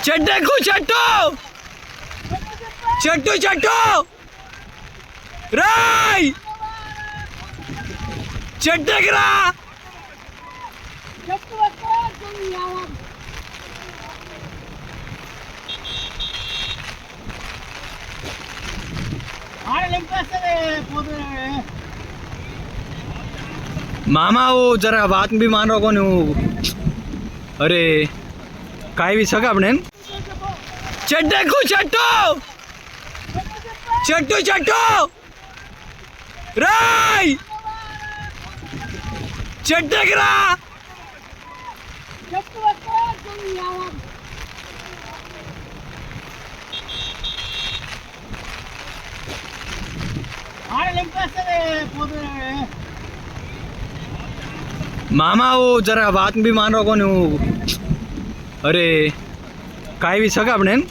చెట్టెక్కు చెట్టు చెట్టు చెట్టు రాయ్ చెట్టెక్కరా मामा वो जरा बात भी मान रहा कौन अरे काय भी सका अपने చెట్టెక్కు చెట్టు చెట్టు చెట్టు రాయ్ చెట్టెక్కరా मामा वो जरा बात भी मान रहा कौन अरे काय भी सका अपने